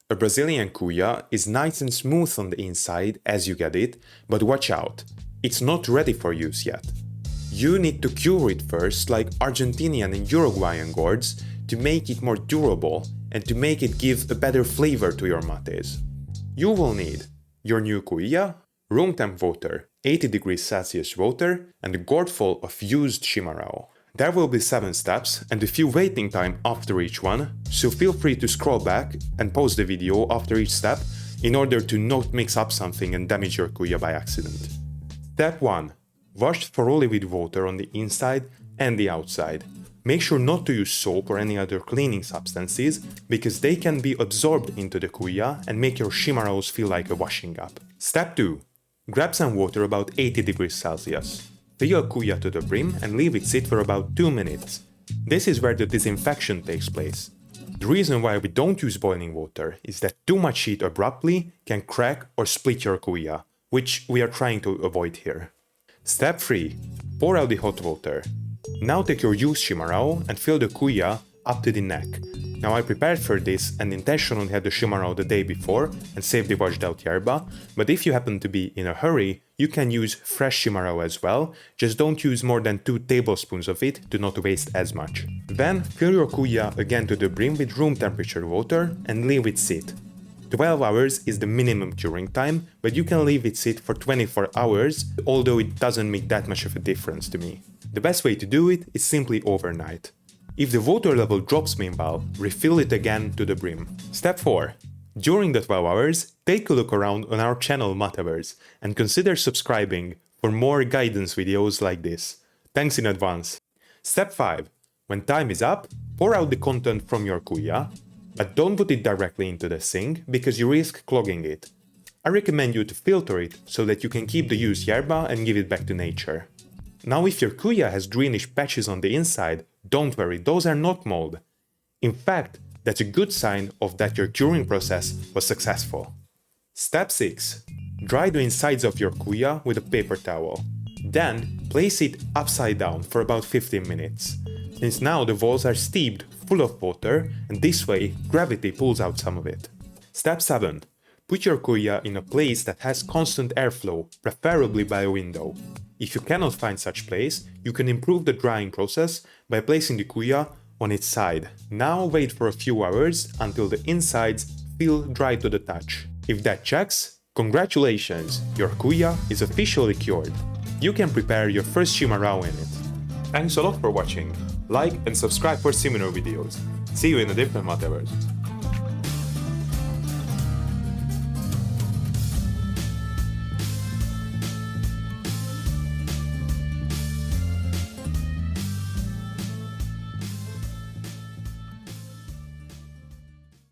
A Brazilian cuia is nice and smooth on the inside as you get it, but watch out, it's not ready for use yet. You need to cure it first, like Argentinian and Uruguayan gourds, to make it more durable and to make it give a better flavor to your mates. You will need your new cuia, room temp water, 80 degrees Celsius water, and a gourd full of used chimarrao. There will be 7 steps and a few waiting time after each one, so feel free to scroll back and pause the video after each step in order to not mix up something and damage your cuia by accident. Step 1. Wash thoroughly with water on the inside and the outside. Make sure not to use soap or any other cleaning substances because they can be absorbed into the cuia and make your chimarraos feel like a washing up. Step 2. Grab some water about 80 degrees Celsius. Fill a cuia to the brim and leave it sit for about 2 minutes. This is where the disinfection takes place. The reason why we don't use boiling water is that too much heat abruptly can crack or split your cuia, which we are trying to avoid here. Step 3. Pour out the hot water. Now take your used chimarrao and fill the cuia up to the neck. Now I prepared for this and intentionally had the chimarrao the day before and saved the washed out yerba, but if you happen to be in a hurry, you can use fresh chimarrao as well, just don't use more than 2 tablespoons of it to not waste as much. Then fill your cuia again to the brim with room temperature water and leave it sit. 12 hours is the minimum curing time, but you can leave it sit for 24 hours, although it doesn't make that much of a difference to me. The best way to do it is simply overnight. If the water level drops meanwhile, refill it again to the brim. Step 4. During the 12 hours, take a look around on our channel Mateverse and consider subscribing for more guidance videos like this. Thanks in advance. Step 5. When time is up, pour out the content from your cuia, but don't put it directly into the sink because you risk clogging it. I recommend you to filter it so that you can keep the used yerba and give it back to nature. Now if your cuia has greenish patches on the inside, don't worry, those are not mold. In fact, that's a good sign of that your curing process was successful. Step 6. Dry the insides of your cuia with a paper towel. Then place it upside down for about 15 minutes. Since now the walls are steeped full of water and this way gravity pulls out some of it. Step 7. Put your cuia in a place that has constant airflow, preferably by a window. If you cannot find such place, you can improve the drying process by placing the cuia on its side. Now wait for a few hours until the insides feel dry to the touch. If that checks, congratulations, your cuia is officially cured. You can prepare your first chimarrao in it. Thanks a lot for watching. Like and subscribe for similar videos. See you in a different Mateverse.